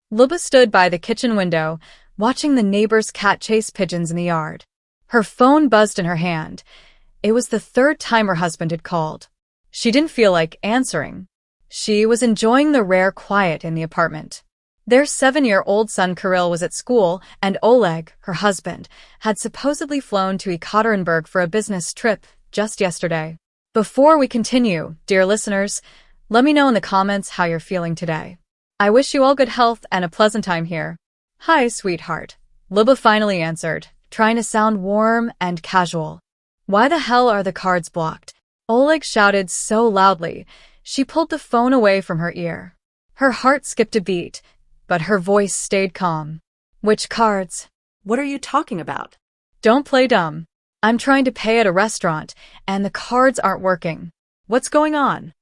Lyuba stood by the kitchen window, watching the neighbor's cat chase pigeons in the yard. Her phone buzzed in her hand. It was the third time her husband had called. She didn't feel like answering. She was enjoying the rare quiet in the apartment. Their 7-year-old son Kirill was at school, and Oleg, her husband, had supposedly flown to Yekaterinburg for a business trip just yesterday. Before we continue, dear listeners, let me know in the comments how you're feeling today. I wish you all good health and a pleasant time here. Hi, sweetheart. Lyuba finally answered, trying to sound warm and casual. Why the hell are the cards blocked? Oleg shouted so loudly, she pulled the phone away from her ear. Her heart skipped a beat, but her voice stayed calm. Which cards? What are you talking about? Don't play dumb. I'm trying to pay at a restaurant, and the cards aren't working. What's going on?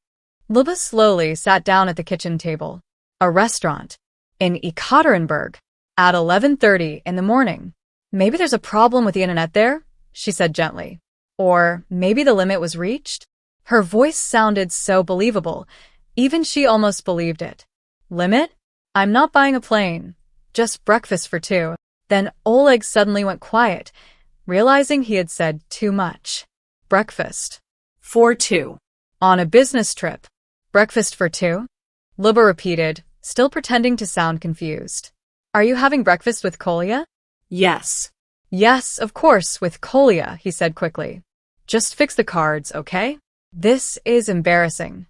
Lyuba slowly sat down at the kitchen table. A restaurant. In Yekaterinburg. At 11:30 in the morning. Maybe there's a problem with the internet there, she said gently. Or maybe the limit was reached? Her voice sounded so believable. Even she almost believed it. Limit? I'm not buying a plane. Just breakfast for two. Then Oleg suddenly went quiet, realizing he had said too much. Breakfast. For two. On a business trip. Breakfast for two? Lyuba repeated, still pretending to sound confused. Are you having breakfast with Kolya? Yes. Yes, of course, with Kolya, he said quickly. Just fix the cards, okay? This is embarrassing.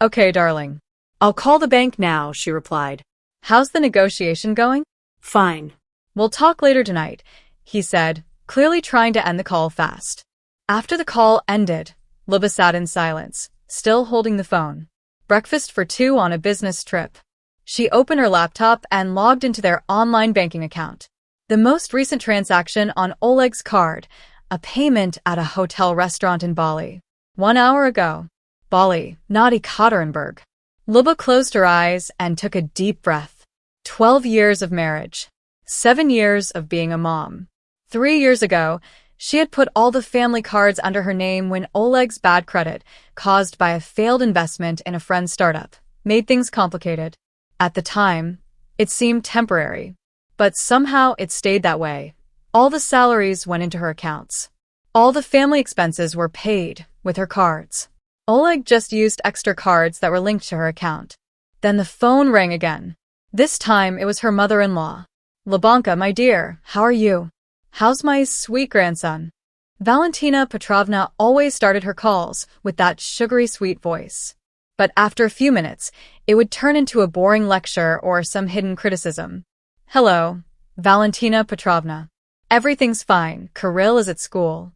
Okay, darling. I'll call the bank now, she replied. How's the negotiation going? Fine. We'll talk later tonight, he said, clearly trying to end the call fast. After the call ended, Lyuba sat in silence, still holding the phone. Breakfast for two on a business trip. She opened her laptop and logged into their online banking account. The most recent transaction on Oleg's card, a payment at a hotel restaurant in Bali. 1 hour ago. Bali, not Yekaterinburg. Lyuba closed her eyes and took a deep breath. 12 years of marriage. 7 years of being a mom. 3 years ago, she had put all the family cards under her name when Oleg's bad credit, caused by a failed investment in a friend's startup, made things complicated. At the time, it seemed temporary. But somehow it stayed that way. All the salaries went into her accounts. All the family expenses were paid with her cards. Oleg just used extra cards that were linked to her account. Then the phone rang again. This time it was her mother-in-law. Lyubanka, my dear, how are you? How's my sweet grandson? Valentina Petrovna always started her calls with that sugary sweet voice. But after a few minutes, it would turn into a boring lecture or some hidden criticism. Hello, Valentina Petrovna. Everything's fine. Kirill is at school.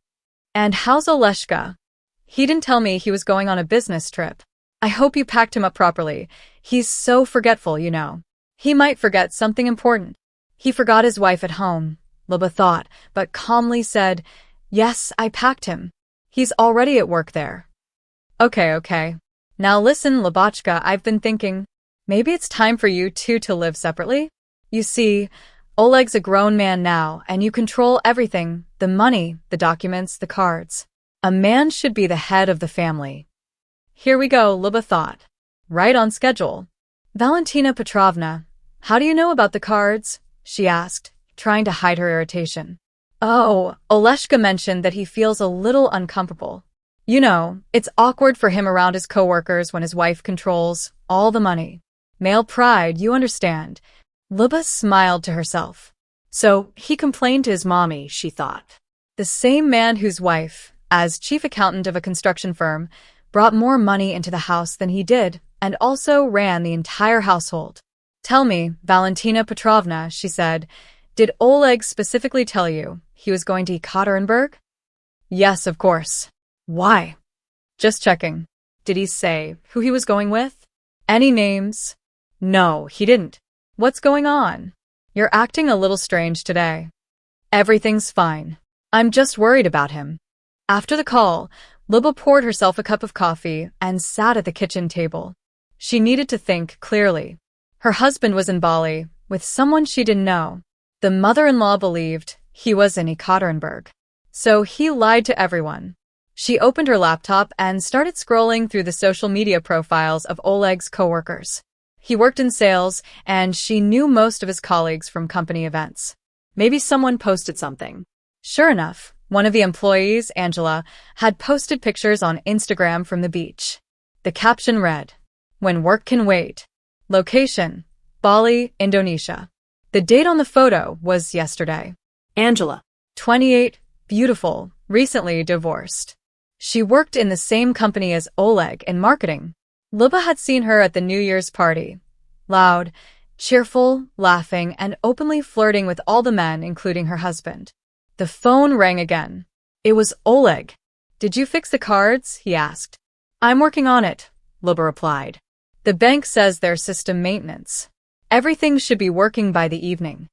And how's Oleshka? He didn't tell me he was going on a business trip. I hope you packed him up properly. He's so forgetful, you know. He might forget something important. He forgot his wife at home, Lyuba thought, but calmly said, Yes, I packed him. He's already at work there. Okay. Now listen, Lyubachka, I've been thinking, maybe it's time for you two to live separately? You see, Oleg's a grown man now, and you control everything, the money, the documents, the cards. A man should be the head of the family. Here we go, Lyuba thought. Right on schedule. Valentina Petrovna, how do you know about the cards? She asked, trying to hide her irritation. Oh, Oleshka mentioned that he feels a little uncomfortable. You know, it's awkward for him around his coworkers when his wife controls all the money. Male pride, you understand. Lyuba smiled to herself. So he complained to his mommy, she thought. The same man whose wife, as chief accountant of a construction firm, brought more money into the house than he did, and also ran the entire household. Tell me, Valentina Petrovna, she said, did Oleg specifically tell you he was going to Yekaterinburg? Yes, of course. Why? Just checking. Did he say who he was going with? Any names? No, he didn't. What's going on? You're acting a little strange today. Everything's fine. I'm just worried about him. After the call, Lyuba poured herself a cup of coffee and sat at the kitchen table. She needed to think clearly. Her husband was in Bali, with someone she didn't know. The mother-in-law believed he was in Yekaterinburg. So he lied to everyone. She opened her laptop and started scrolling through the social media profiles of Oleg's coworkers. He worked in sales, and she knew most of his colleagues from company events. Maybe someone posted something. Sure enough, one of the employees, Angela, had posted pictures on Instagram from the beach. The caption read, "When work can wait." Location, Bali, Indonesia. The date on the photo was yesterday. Angela. 28, beautiful, recently divorced. She worked in the same company as Oleg in marketing. Lyuba had seen her at the New Year's party. Loud, cheerful, laughing, and openly flirting with all the men, including her husband. The phone rang again. It was Oleg. "Did you fix the cards?" he asked. "I'm working on it," Lyuba replied. "The bank says there's system maintenance. Everything should be working by the evening."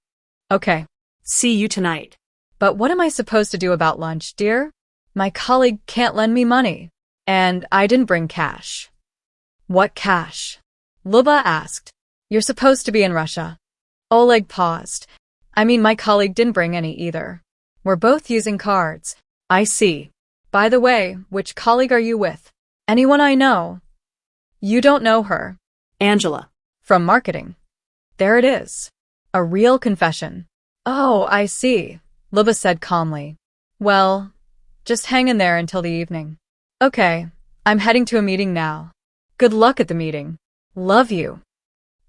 "Okay. See you tonight." "But what am I supposed to do about lunch, dear? My colleague can't lend me money. And I didn't bring cash." "What cash?" Lyuba asked. "You're supposed to be in Russia." Oleg paused. "I mean, my colleague didn't bring any either. We're both using cards." "I see. By the way, which colleague are you with?" "Anyone I know." "You don't know her." Angela. "From marketing." There it is. A real confession. "Oh, I see," Lyuba said calmly. "Well, just hang in there until the evening." "Okay, I'm heading to a meeting now." "Good luck at the meeting." "Love you."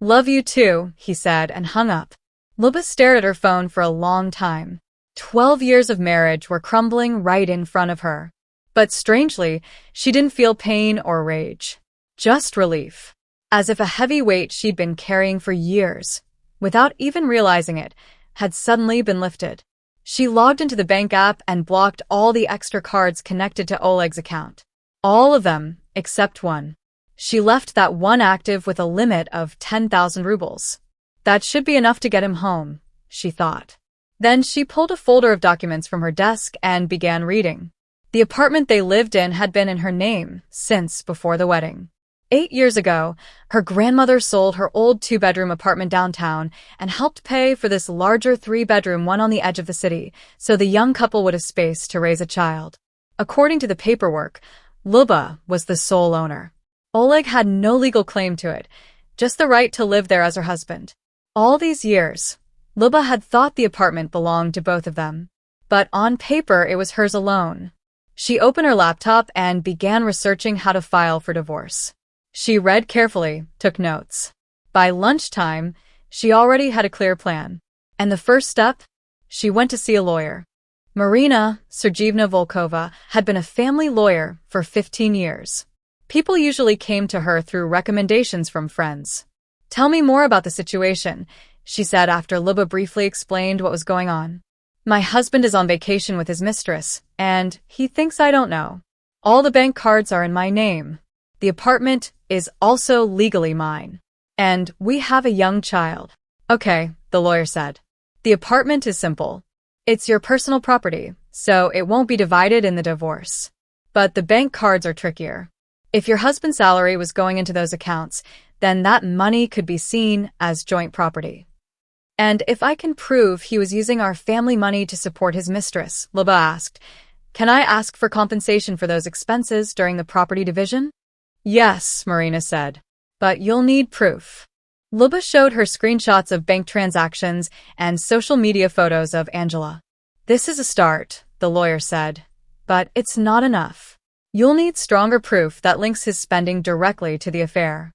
"Love you too," he said and hung up. Lyuba stared at her phone for a long time. 12 years of marriage were crumbling right in front of her. But strangely, she didn't feel pain or rage. Just relief. As if a heavy weight she'd been carrying for years, without even realizing it, had suddenly been lifted. She logged into the bank app and blocked all the extra cards connected to Oleg's account. All of them, except one. She left that one active with a limit of 10,000 rubles. That should be enough to get him home, she thought. Then she pulled a folder of documents from her desk and began reading. The apartment they lived in had been in her name since before the wedding. 8 years ago, her grandmother sold her old 2-bedroom apartment downtown and helped pay for this larger 3-bedroom one on the edge of the city, so the young couple would have space to raise a child. According to the paperwork, Lyuba was the sole owner. Oleg had no legal claim to it, just the right to live there as her husband. All these years, Lyuba had thought the apartment belonged to both of them. But on paper, it was hers alone. She opened her laptop and began researching how to file for divorce. She read carefully, took notes. By lunchtime, she already had a clear plan. And the first step? She went to see a lawyer. Marina Sergeyevna Volkova had been a family lawyer for 15 years. People usually came to her through recommendations from friends. "Tell me more about the situation," she said after Lyuba briefly explained what was going on. "My husband is on vacation with his mistress, and he thinks I don't know. All the bank cards are in my name. The apartment is also legally mine. And we have a young child." "Okay," the lawyer said. "The apartment is simple. It's your personal property, so it won't be divided in the divorce. But the bank cards are trickier. If your husband's salary was going into those accounts, then that money could be seen as joint property. And if I can prove he was using our family money to support his mistress," Lyuba asked, "can I ask for compensation for those expenses during the property division?" "Yes," Marina said, "but you'll need proof." Lyuba showed her screenshots of bank transactions and social media photos of Angela. "This is a start," the lawyer said, "but it's not enough. You'll need stronger proof that links his spending directly to the affair."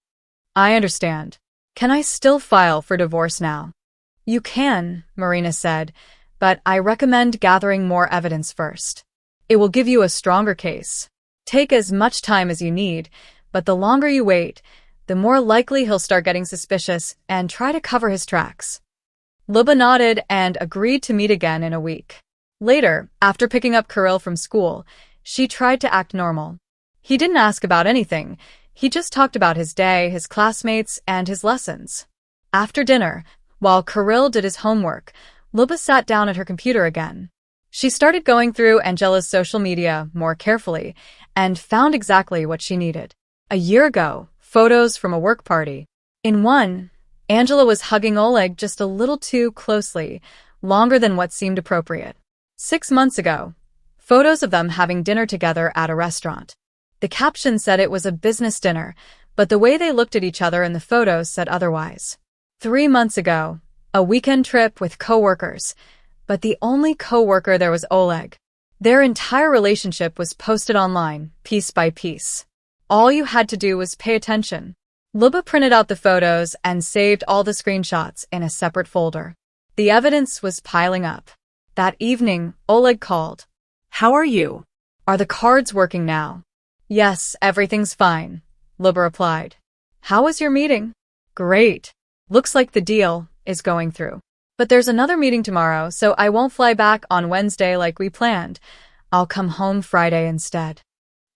"I understand. Can I still file for divorce now?" "You can," Marina said, "but I recommend gathering more evidence first. It will give you a stronger case. Take as much time as you need, but the longer you wait, the more likely he'll start getting suspicious and try to cover his tracks." Lyuba nodded and agreed to meet again in a week. Later, after picking up Kirill from school, she tried to act normal. He didn't ask about anything. He just talked about his day, his classmates, and his lessons. After dinner, while Kirill did his homework, Lyuba sat down at her computer again. She started going through Angela's social media more carefully and found exactly what she needed. A year ago, photos from a work party. In one, Angela was hugging Oleg just a little too closely, longer than what seemed appropriate. 6 months ago, photos of them having dinner together at a restaurant. The caption said it was a business dinner, but the way they looked at each other in the photos said otherwise. 3 months ago, a weekend trip with coworkers, but the only coworker there was Oleg. Their entire relationship was posted online, piece by piece. All you had to do was pay attention. Lyuba printed out the photos and saved all the screenshots in a separate folder. The evidence was piling up. That evening, Oleg called. How are you? Are the cards working now? Yes, everything's fine, Lyuba replied. How was your meeting? Great. Looks like the deal is going through. But there's another meeting tomorrow, so I won't fly back on Wednesday like we planned. I'll come home Friday instead.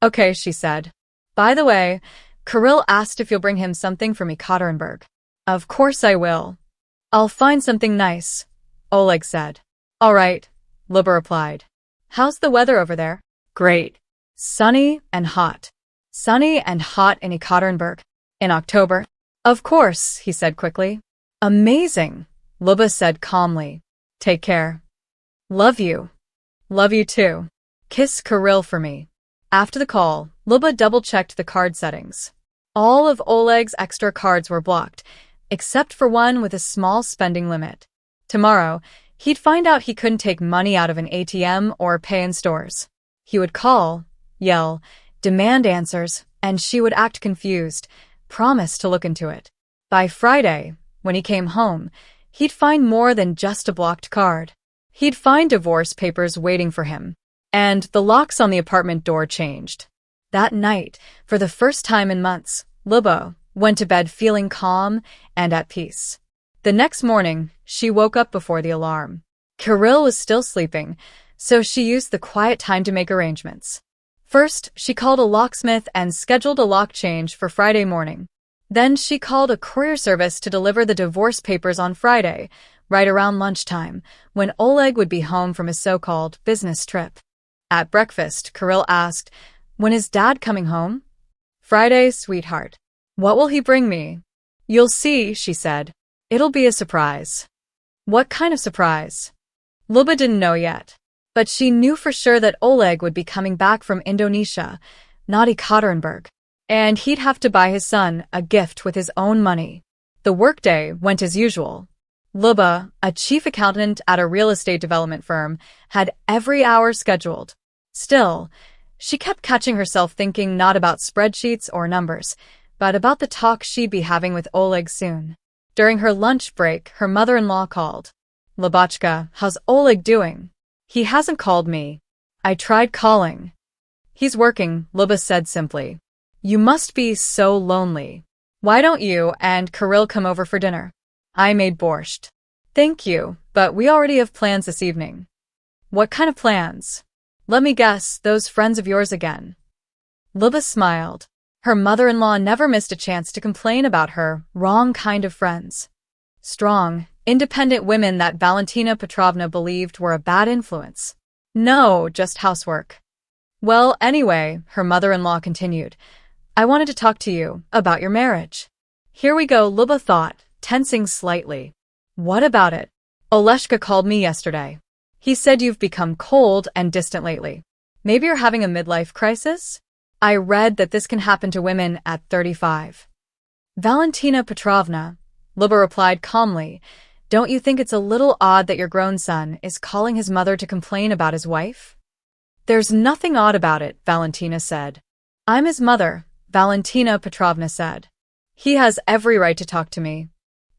Okay, she said. By the way, Kirill asked if you'll bring him something from Yekaterinburg. Of course I will. I'll find something nice, Oleg said. All right, Lyuba replied. How's the weather over there? Great. Sunny and hot. Sunny and hot in Yekaterinburg. In October? Of course, he said quickly. Amazing, Lyuba said calmly. Take care. Love you. Love you too. Kiss Kirill for me. After the call, Lyuba double-checked the card settings. All of Oleg's extra cards were blocked, except for one with a small spending limit. Tomorrow, he'd find out he couldn't take money out of an ATM or pay in stores. He would call, yell, demand answers, and she would act confused, promise to look into it. By Friday, when he came home, he'd find more than just a blocked card. He'd find divorce papers waiting for him. And the locks on the apartment door changed. That night, for the first time in months, Lyuba went to bed feeling calm and at peace. The next morning, she woke up before the alarm. Kirill was still sleeping, so she used the quiet time to make arrangements. First, she called a locksmith and scheduled a lock change for Friday morning. Then she called a courier service to deliver the divorce papers on Friday, right around lunchtime, when Oleg would be home from his so-called business trip. At breakfast, Kirill asked, when is Dad coming home? Friday, sweetheart. What will he bring me? You'll see, she said. It'll be a surprise. What kind of surprise? Lyuba didn't know yet, but she knew for sure that Oleg would be coming back from Indonesia, not Yekaterinburg, and he'd have to buy his son a gift with his own money. The workday went as usual. Lyuba, a chief accountant at a real estate development firm, had every hour scheduled. Still, she kept catching herself thinking not about spreadsheets or numbers, but about the talk she'd be having with Oleg soon. During her lunch break, her mother-in-law called. Lyubachka, how's Oleg doing? He hasn't called me. I tried calling. He's working, Lyuba said simply. You must be so lonely. Why don't you and Kirill come over for dinner? I made borscht. Thank you, but we already have plans this evening. What kind of plans? Let me guess, those friends of yours again. Lyuba smiled. Her mother-in-law never missed a chance to complain about her wrong kind of friends. Strong, independent women that Valentina Petrovna believed were a bad influence. No, just housework. Well, anyway, her mother-in-law continued, I wanted to talk to you about your marriage. Here we go, Lyuba thought, tensing slightly. What about it? Oleshka called me yesterday. He said you've become cold and distant lately. Maybe you're having a midlife crisis? I read that this can happen to women at 35. Valentina Petrovna, Lyuba replied calmly, don't you think it's a little odd that your grown son is calling his mother to complain about his wife? There's nothing odd about it, Valentina said. I'm his mother, Valentina Petrovna said. He has every right to talk to me.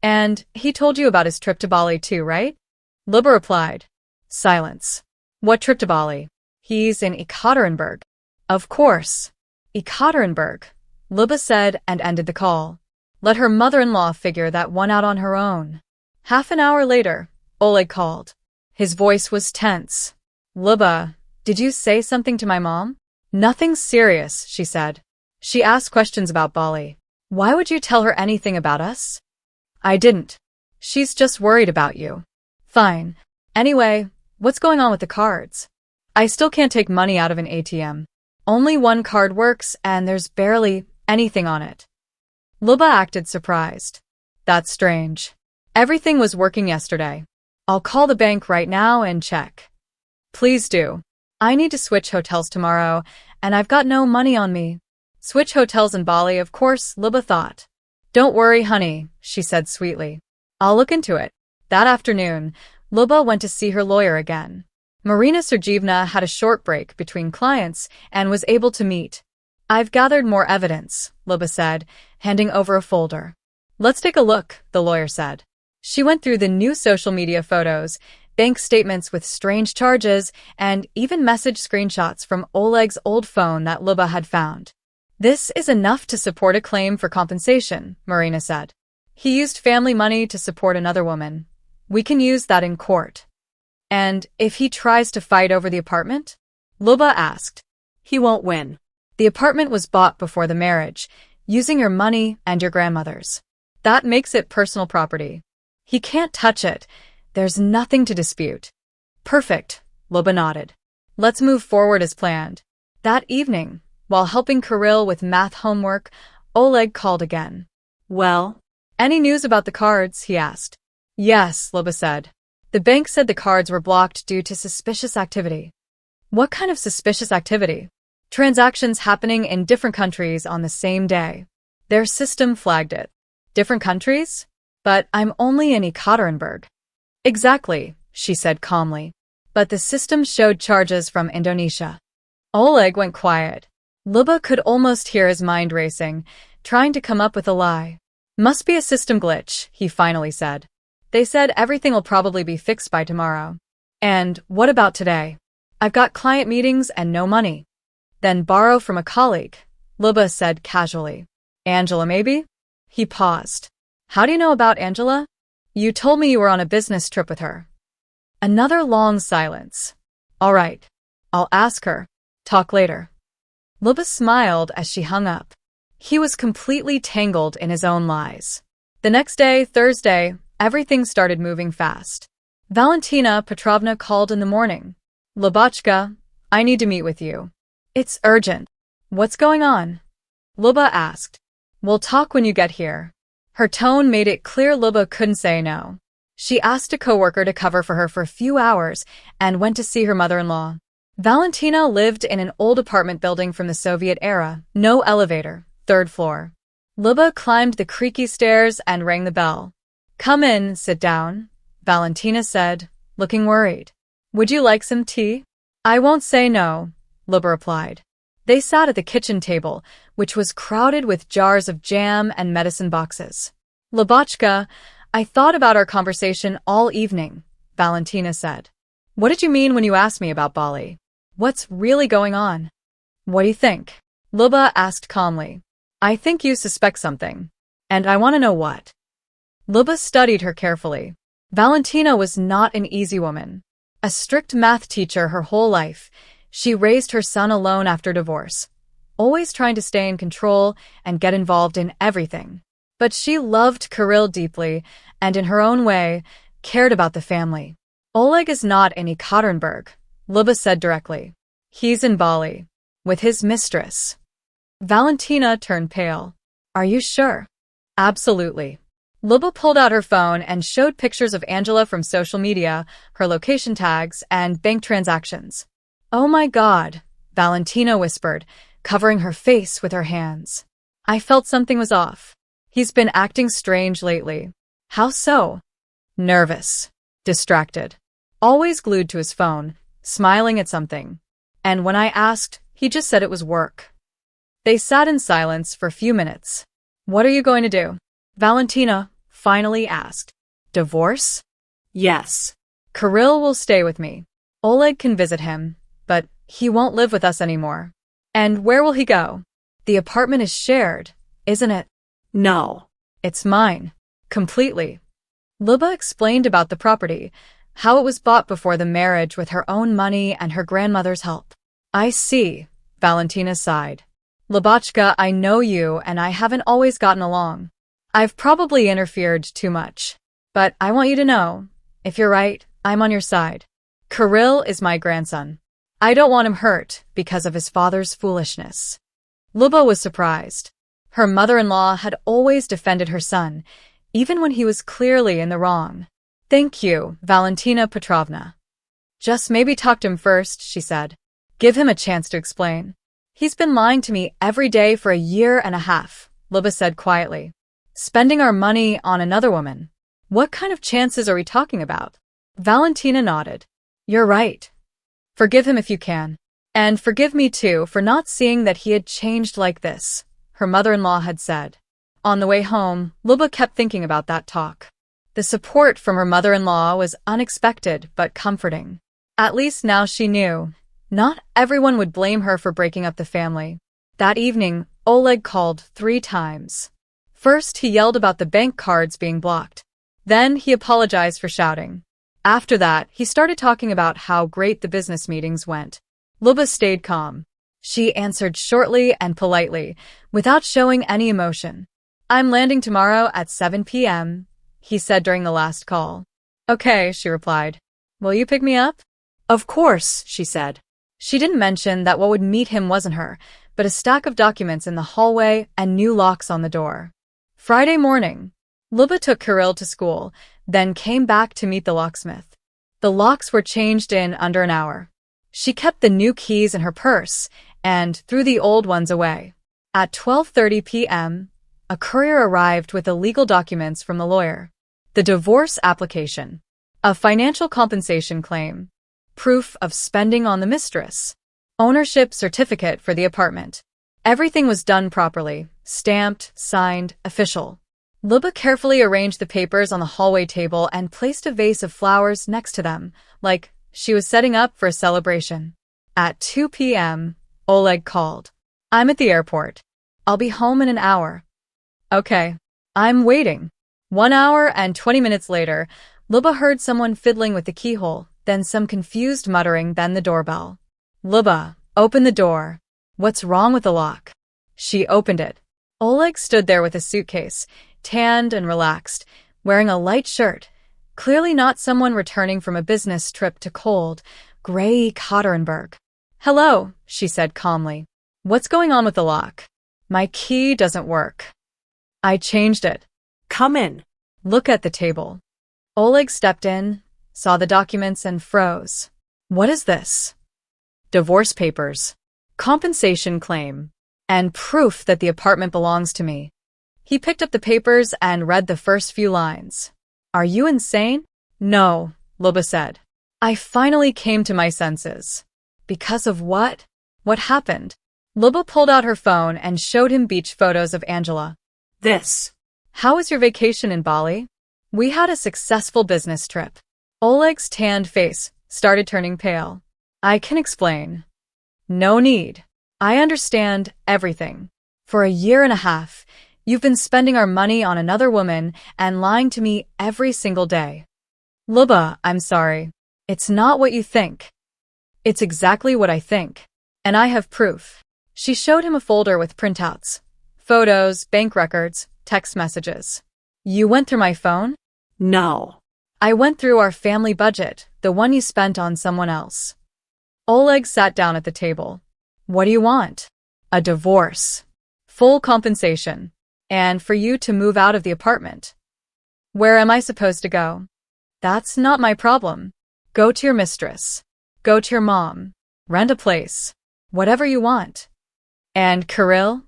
And he told you about his trip to Bali too, right? Lyuba replied. Silence. What trip to Bali? He's in Yekaterinburg. Of course. Yekaterinburg, Lyuba said and ended the call. Let her mother-in-law figure that one out on her own. Half an hour later, Oleg called. His voice was tense. Lyuba, did you say something to my mom? Nothing serious, she said. She asked questions about Bali. Why would you tell her anything about us? I didn't. She's just worried about you. Fine. Anyway, what's going on with the cards? I still can't take money out of an ATM. Only one card works and there's barely anything on it. Lyuba acted surprised. That's strange. Everything was working yesterday. I'll call the bank right now and check. Please do. I need to switch hotels tomorrow and I've got no money on me. Switch hotels in Bali, of course, Lyuba thought. Don't worry, honey, she said sweetly. I'll look into it. That afternoon, Lyuba went to see her lawyer again. Marina Sergeyevna had a short break between clients and was able to meet. I've gathered more evidence, Lyuba said, handing over a folder. Let's take a look, the lawyer said. She went through the new social media photos, bank statements with strange charges, and even message screenshots from Oleg's old phone that Lyuba had found. This is enough to support a claim for compensation, Marina said. He used family money to support another woman. We can use that in court. And if he tries to fight over the apartment? Lyuba asked. He won't win. The apartment was bought before the marriage, using your money and your grandmother's. That makes it personal property. He can't touch it. There's nothing to dispute. Perfect, Lyuba nodded. Let's move forward as planned. That evening, while helping Kirill with math homework, Oleg called again. Well? Any news about the cards? He asked. Yes, Lyuba said. The bank said the cards were blocked due to suspicious activity. What kind of suspicious activity? Transactions happening in different countries on the same day. Their system flagged it. Different countries? But I'm only in Yekaterinburg. Exactly, she said calmly. But the system showed charges from Indonesia. Oleg went quiet. Lyuba could almost hear his mind racing, trying to come up with a lie. Must be a system glitch, he finally said. They said everything will probably be fixed by tomorrow. And what about today? I've got client meetings and no money. Then borrow from a colleague, Lyuba said casually. Angela, maybe? He paused. How do you know about Angela? You told me you were on a business trip with her. Another long silence. All right. I'll ask her. Talk later. Lyuba smiled as she hung up. He was completely tangled in his own lies. The next day, Thursday, everything started moving fast. Valentina Petrovna called in the morning. Lyubachka, I need to meet with you. It's urgent. What's going on? Lyuba asked. We'll talk when you get here. Her tone made it clear Lyuba couldn't say no. She asked a coworker to cover for her for a few hours and went to see her mother-in-law. Valentina lived in an old apartment building from the Soviet era, no elevator, 3rd floor. Lyuba climbed the creaky stairs and rang the bell. Come in, sit down, Valentina said, looking worried. Would you like some tea? I won't say no, Lyuba replied. They sat at the kitchen table, which was crowded with jars of jam and medicine boxes. Lyubachka, I thought about our conversation all evening, Valentina said. What did you mean when you asked me about Bali? What's really going on? What do you think? Lyuba asked calmly. I think you suspect something. And I want to know what. Lyuba studied her carefully. Valentina was not an easy woman. A strict math teacher her whole life, she raised her son alone after divorce, always trying to stay in control and get involved in everything. But she loved Kirill deeply and, in her own way, cared about the family. Oleg is not in Yekaterinburg, Lyuba said directly. He's in Bali, with his mistress. Valentina turned pale. Are you sure? Absolutely. Lyuba pulled out her phone and showed pictures of Angela from social media, her location tags, and bank transactions. Oh my God, Valentina whispered, covering her face with her hands. I felt something was off. He's been acting strange lately. How so? Nervous. Distracted. Always glued to his phone, smiling at something. And when I asked, he just said it was work. They sat in silence for a few minutes. What are you going to do? Valentina finally asked. Divorce? Yes. Kirill will stay with me. Oleg can visit him, but he won't live with us anymore. And where will he go? The apartment is shared, isn't it? No. It's mine. Completely. Lyuba explained about the property, how it was bought before the marriage with her own money and her grandmother's help. I see, Valentina sighed. Lyubachka, I know you and I haven't always gotten along. I've probably interfered too much. But I want you to know, if you're right, I'm on your side. Kirill is my grandson. I don't want him hurt because of his father's foolishness. Lyuba was surprised. Her mother-in-law had always defended her son, even when he was clearly in the wrong. Thank you, Valentina Petrovna. Just maybe talk to him first, she said. Give him a chance to explain. He's been lying to me every day for a year and a half, Lyuba said quietly. Spending our money on another woman. What kind of chances are we talking about? Valentina nodded. You're right. Forgive him if you can. And forgive me too for not seeing that he had changed like this, her mother-in-law had said. On the way home, Lyuba kept thinking about that talk. The support from her mother-in-law was unexpected but comforting. At least now she knew. Not everyone would blame her for breaking up the family. That evening, Oleg called 3 times. First, he yelled about the bank cards being blocked. Then, he apologized for shouting. After that, he started talking about how great the business meetings went. Lyuba stayed calm. She answered shortly and politely, without showing any emotion. I'm landing tomorrow at 7 p.m., he said during the last call. Okay, she replied. Will you pick me up? Of course, she said. She didn't mention that what would meet him wasn't her, but a stack of documents in the hallway and new locks on the door. Friday morning, Lyuba took Kirill to school, then came back to meet the locksmith. The locks were changed in under an hour. She kept the new keys in her purse and threw the old ones away. At 12:30 p.m., a courier arrived with the legal documents from the lawyer. The divorce application, a financial compensation claim, proof of spending on the mistress, ownership certificate for the apartment. Everything was done properly, stamped, signed, official. Lyuba carefully arranged the papers on the hallway table and placed a vase of flowers next to them, like she was setting up for a celebration. At 2 p.m., Oleg called. I'm at the airport. I'll be home in an hour. Okay. I'm waiting. 1 hour and 20 minutes later, Lyuba heard someone fiddling with the keyhole, then some confused muttering, then the doorbell. Lyuba, open the door. What's wrong with the lock? She opened it. Oleg stood there with a suitcase, tanned and relaxed, wearing a light shirt, clearly not someone returning from a business trip to cold, gray Yekaterinburg. Hello, she said calmly. What's going on with the lock? My key doesn't work. I changed it. Come in. Look at the table. Oleg stepped in, saw the documents and froze. What is this? Divorce papers, compensation claim, and proof that the apartment belongs to me. He picked up the papers and read the first few lines. Are you insane? No, Lyuba said. I finally came to my senses. Because of what? What happened? Lyuba pulled out her phone and showed him beach photos of Angela. This. How was your vacation in Bali? We had a successful business trip. Oleg's tanned face started turning pale. I can explain. No need. I understand everything. For a year and a half, you've been spending our money on another woman and lying to me every single day. Lyuba, I'm sorry. It's not what you think. It's exactly what I think. And I have proof. She showed him a folder with printouts, photos, bank records, text messages. You went through my phone? No. I went through our family budget, the one you spent on someone else. Oleg sat down at the table. What do you want? A divorce. Full compensation. And for you to move out of the apartment. Where am I supposed to go? That's not my problem. Go to your mistress. Go to your mom. Rent a place. Whatever you want. And Kirill?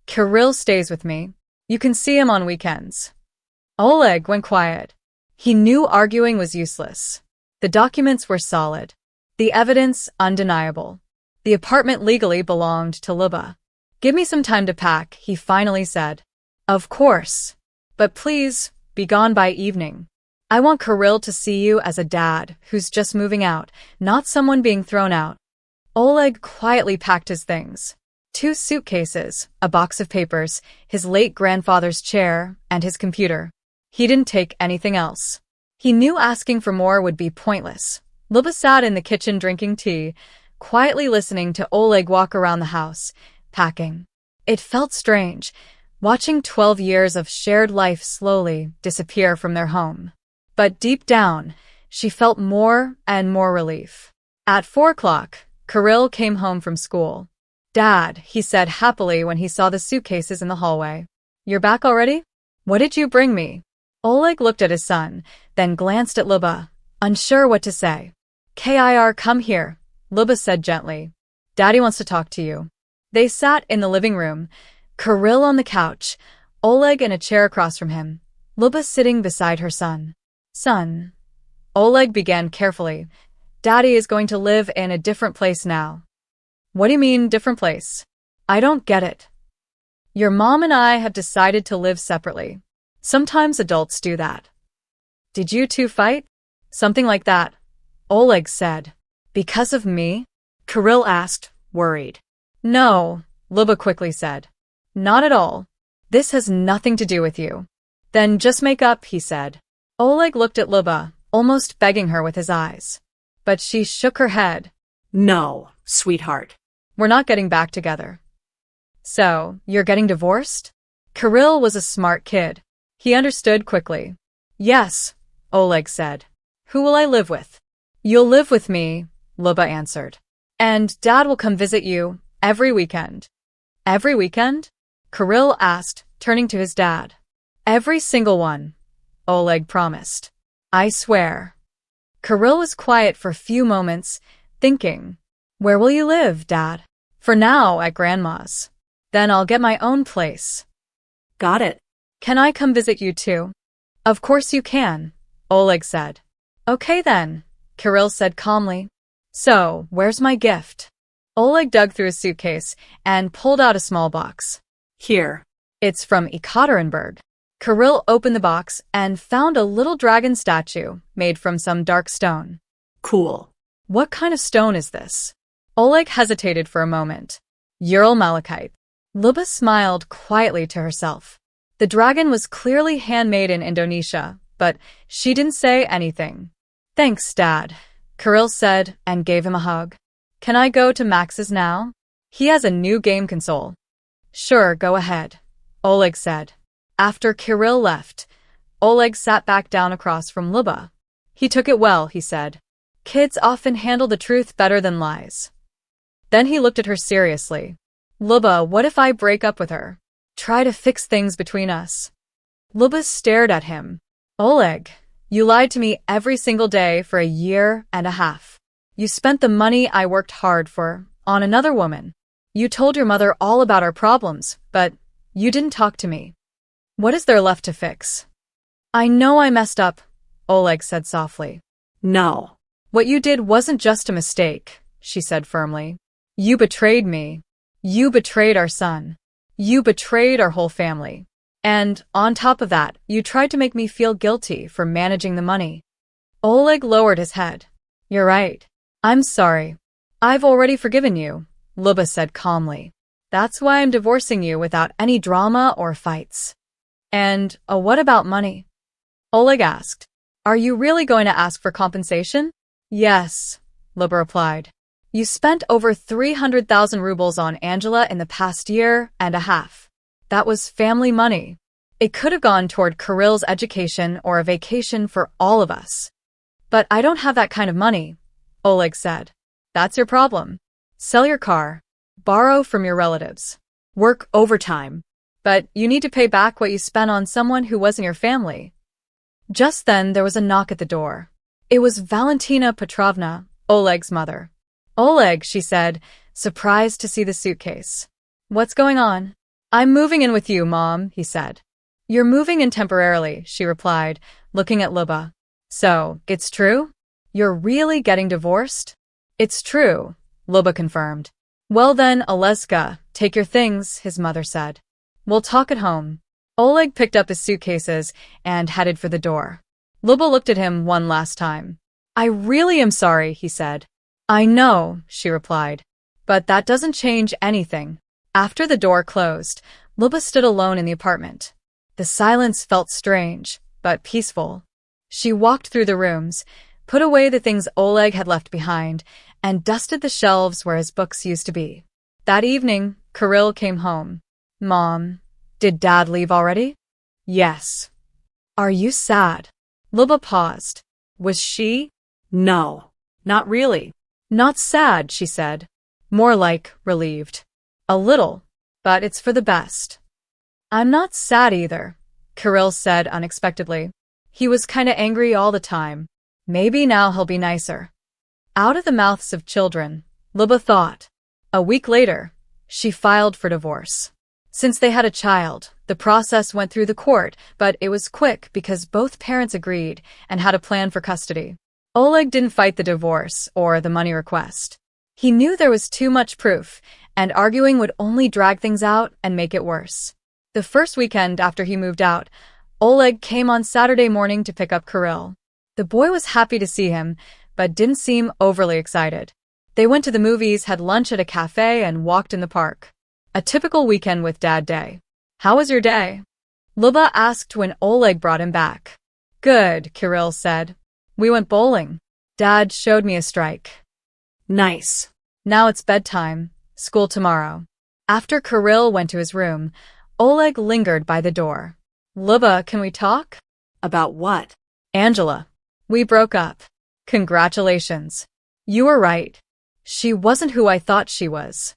Kirill stays with me. You can see him on weekends. Oleg went quiet. He knew arguing was useless. The documents were solid. The evidence undeniable. The apartment legally belonged to Lyuba. Give me some time to pack, he finally said. Of course. But please, be gone by evening. I want Kirill to see you as a dad who's just moving out, not someone being thrown out. Oleg quietly packed his things. 2 suitcases, a box of papers, his late grandfather's chair, and his computer. He didn't take anything else. He knew asking for more would be pointless. Lyuba sat in the kitchen drinking tea, quietly listening to Oleg walk around the house, packing. It felt strange, watching 12 years of shared life slowly disappear from their home. But deep down, she felt more and more relief. At 4 o'clock, Kirill came home from school. Dad, he said happily when he saw the suitcases in the hallway. You're back already? What did you bring me? Oleg looked at his son, then glanced at Lyuba, unsure what to say. Kir, come here, Lyuba said gently. Daddy wants to talk to you. They sat in the living room, Kirill on the couch, Oleg in a chair across from him, Lyuba sitting beside her son. Son. Oleg began carefully. Daddy is going to live in a different place now. What do you mean, different place? I don't get it. Your mom and I have decided to live separately. Sometimes adults do that. Did you two fight? Something like that, Oleg said. Because of me? Kirill asked, worried. No, Lyuba quickly said. Not at all. This has nothing to do with you. Then just make up, he said. Oleg looked at Lyuba, almost begging her with his eyes. But she shook her head. No, sweetheart. We're not getting back together. So, you're getting divorced? Kirill was a smart kid. He understood quickly. Yes, Oleg said. Who will I live with? You'll live with me, Lyuba answered. And Dad will come visit you every weekend. Every weekend? Kirill asked, turning to his dad. Every single one, Oleg promised. I swear. Kirill was quiet for a few moments, thinking, where will you live, Dad? For now, at Grandma's. Then I'll get my own place. Got it. Can I come visit you too? Of course you can, Oleg said. Okay then, Kirill said calmly. So, where's my gift? Oleg dug through his suitcase and pulled out a small box. Here. It's from Yekaterinburg. Kirill opened the box and found a little dragon statue made from some dark stone. Cool. What kind of stone is this? Oleg hesitated for a moment. Ural malachite. Lyuba smiled quietly to herself. The dragon was clearly handmade in Indonesia, but she didn't say anything. Thanks, Dad, Kirill said and gave him a hug. Can I go to Max's now? He has a new game console. Sure, go ahead, Oleg said. After Kirill left, Oleg sat back down across from Lyuba. He took it well, he said. Kids often handle the truth better than lies. Then he looked at her seriously. Lyuba, what if I break up with her? Try to fix things between us. Lyuba stared at him. Oleg, you lied to me every single day for a year and a half. You spent the money I worked hard for on another woman. You told your mother all about our problems, but you didn't talk to me. What is there left to fix? I know I messed up, Oleg said softly. No. What you did wasn't just a mistake, she said firmly. You betrayed me. You betrayed our son. You betrayed our whole family. And, on top of that, you tried to make me feel guilty for managing the money. Oleg lowered his head. You're right. I'm sorry. I've already forgiven you, Lyuba said calmly. That's why I'm divorcing you without any drama or fights. And, what about money? Oleg asked. Are you really going to ask for compensation? Yes, Lyuba replied. You spent over 300,000 rubles on Angela in the past year and a half. That was family money. It could have gone toward Kirill's education or a vacation for all of us. But I don't have that kind of money, Oleg said. That's your problem. Sell your car. Borrow from your relatives. Work overtime. But you need to pay back what you spent on someone who wasn't your family. Just then there was a knock at the door. It was Valentina Petrovna, Oleg's mother. Oleg, she said, surprised to see the suitcase. What's going on? I'm moving in with you, Mom, he said. You're moving in temporarily, she replied, looking at Lyuba. So, it's true? You're really getting divorced? It's true, Lyuba confirmed. Well then, Oleska, take your things, his mother said. We'll talk at home. Oleg picked up his suitcases and headed for the door. Lyuba looked at him one last time. I really am sorry, he said. I know, she replied. But that doesn't change anything. After the door closed, Lyuba stood alone in the apartment. The silence felt strange, but peaceful. She walked through the rooms, put away the things Oleg had left behind, and dusted the shelves where his books used to be. That evening, Kirill came home. Mom, did Dad leave already? Yes. Are you sad? Lyuba paused. Was she? No, not really. Not sad, she said. More like relieved. A little, but it's for the best. I'm not sad either, Kirill said unexpectedly. He was kinda angry all the time. Maybe now he'll be nicer. Out of the mouths of children, Lyuba thought. A week later, She filed for divorce. Since they had a child, the process went through the court, but it was quick because both parents agreed and had a plan for custody. Oleg didn't fight the divorce or the money request. He knew there was too much proof, and arguing would only drag things out and make it worse. The first weekend after he moved out, Oleg came on Saturday morning to pick up Kirill. The boy was happy to see him, but didn't seem overly excited. They went to the movies, had lunch at a cafe, and walked in the park. A typical weekend with Dad day. "How was your day?" Lyuba asked when Oleg brought him back. "Good," Kirill said. "We went bowling. Dad showed me a strike." Nice. Now it's bedtime, school tomorrow. After Kirill went to his room, Oleg lingered by the door. "Lyuba, can we talk?" About what? "Angela. We broke up. Congratulations. You were right. She wasn't who I thought she was."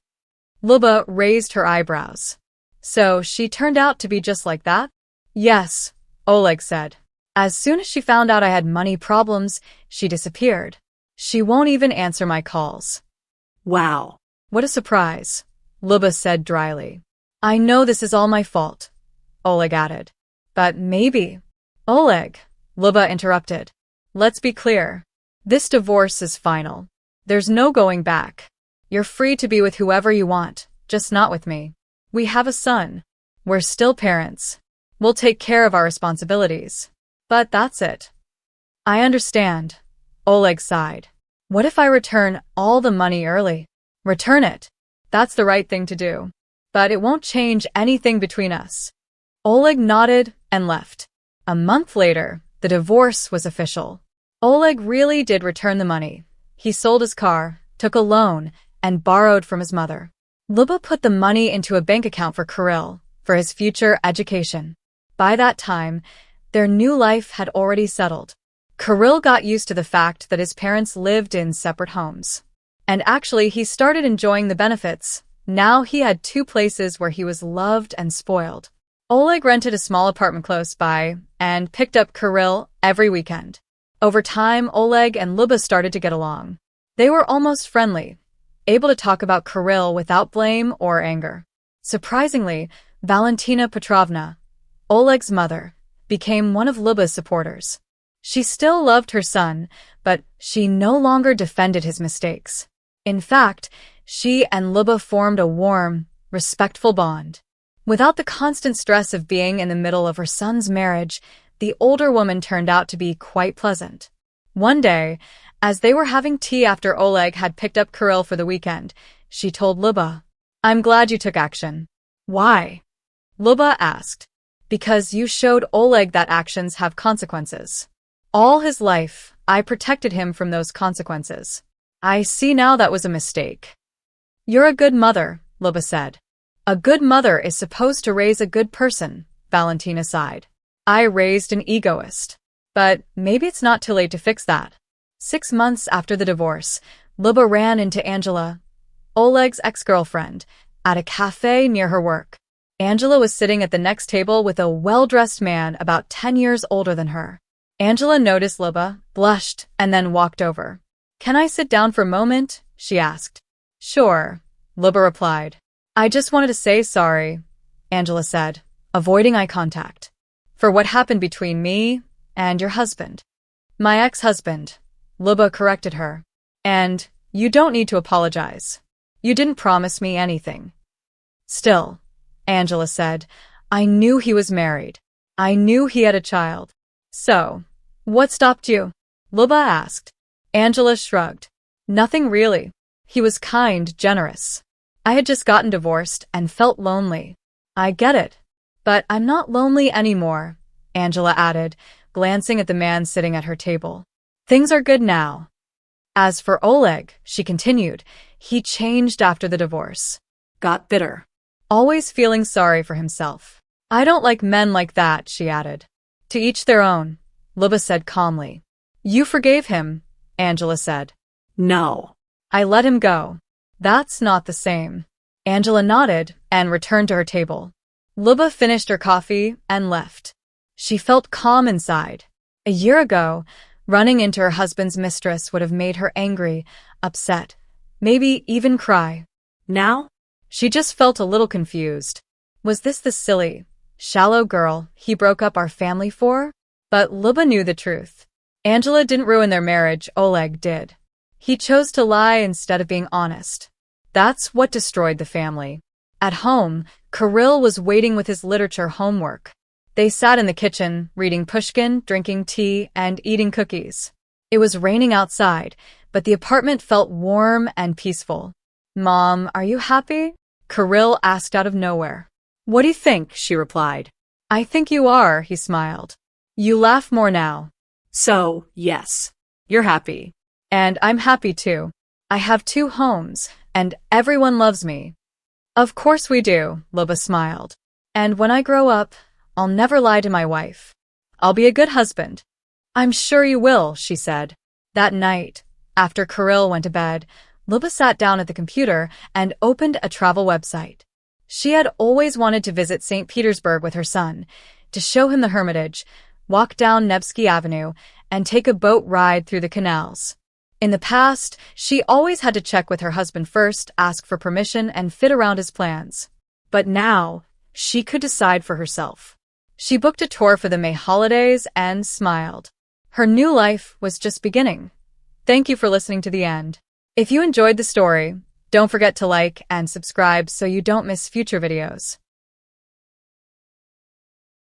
Lyuba raised her eyebrows. "So she turned out to be just like that?" "Yes," Oleg said. "As soon as she found out I had money problems, she disappeared. She won't even answer my calls." Wow. "What a surprise," Lyuba said dryly. "I know this is all my fault," Oleg added. "But maybe—" "Oleg," Lyuba interrupted. "Let's be clear. This divorce is final. There's no going back. You're free to be with whoever you want, just not with me. We have a son. We're still parents. We'll take care of our responsibilities. But that's it." "I understand," Oleg sighed. "What if I return all the money early?" "Return it. That's the right thing to do. But it won't change anything between us." Oleg nodded and left. A month later, the divorce was official. Oleg really did return the money. He sold his car, took a loan, and borrowed from his mother. Lyuba put the money into a bank account for Kirill, for his future education. By that time, their new life had already settled. Kirill got used to the fact that his parents lived in separate homes. And actually, he started enjoying the benefits. Now he had two places where he was loved and spoiled. Oleg rented a small apartment close by and picked up Kirill every weekend. Over time, Oleg and Lyuba started to get along. They were almost friendly, able to talk about Kirill without blame or anger. Surprisingly, Valentina Petrovna, Oleg's mother, became one of Lyuba's supporters. She still loved her son, but she no longer defended his mistakes. In fact, she and Lyuba formed a warm, respectful bond. Without the constant stress of being in the middle of her son's marriage, the older woman turned out to be quite pleasant. One day, as they were having tea after Oleg had picked up Kirill for the weekend, she told Lyuba, "I'm glad you took action." "Why?" Lyuba asked. "Because you showed Oleg that actions have consequences. All his life, I protected him from those consequences. I see now that was a mistake." "You're a good mother," Lyuba said. "A good mother is supposed to raise a good person," Valentina sighed. "I raised an egoist. But maybe it's not too late to fix that." 6 months after the divorce, Lyuba ran into Angela, Oleg's ex-girlfriend, at a cafe near her work. Angela was sitting at the next table with a well-dressed man about 10 years older than her. Angela noticed Lyuba, blushed, and then walked over. "Can I sit down for a moment?" she asked. "Sure," Lyuba replied. "I just wanted to say sorry," Angela said, avoiding eye contact, "for what happened between me and your husband." "My ex-husband," Lyuba corrected her. "And you don't need to apologize. You didn't promise me anything." "Still," Angela said, "I knew he was married. I knew he had a child. So, what stopped you?" Lyuba asked. Angela shrugged. "Nothing really. He was kind, generous. I had just gotten divorced and felt lonely." "I get it. But I'm not lonely anymore," Angela added, glancing at the man sitting at her table. "Things are good now." As for Oleg, she continued, he changed after the divorce. Got bitter. Always feeling sorry for himself. "I don't like men like that," she added. "To each their own," Lyuba said calmly. "You forgave him," Angela said. No. "I let him go." "That's not the same." Angela nodded and returned to her table. Lyuba finished her coffee and left. She felt calm inside. A year ago, running into her husband's mistress would have made her angry, upset, maybe even cry. Now? She just felt a little confused. Was this the silly, shallow girl he broke up our family for? But Lyuba knew the truth. Angela didn't ruin their marriage, Oleg did. He chose to lie instead of being honest. That's what destroyed the family. At home, Kirill was waiting with his literature homework. They sat in the kitchen, reading Pushkin, drinking tea, and eating cookies. It was raining outside, but the apartment felt warm and peaceful. "Mom, are you happy?" Kirill asked out of nowhere. What do you think? She replied. "I think you are," he smiled. "You laugh more now." So, yes, you're happy. "And I'm happy too. I have 2 homes, and everyone loves me." "Of course we do," Lyuba smiled. "And when I grow up, I'll never lie to my wife. I'll be a good husband." "I'm sure you will," she said. That night, after Kirill went to bed, Lyuba sat down at the computer and opened a travel website. She had always wanted to visit St. Petersburg with her son, to show him the Hermitage, walk down Nevsky Avenue, and take a boat ride through the canals. In the past, she always had to check with her husband first, ask for permission, and fit around his plans. But now, she could decide for herself. She booked a tour for the May holidays and smiled. Her new life was just beginning. Thank you for listening to the end. If you enjoyed the story, don't forget to like and subscribe so you don't miss future videos.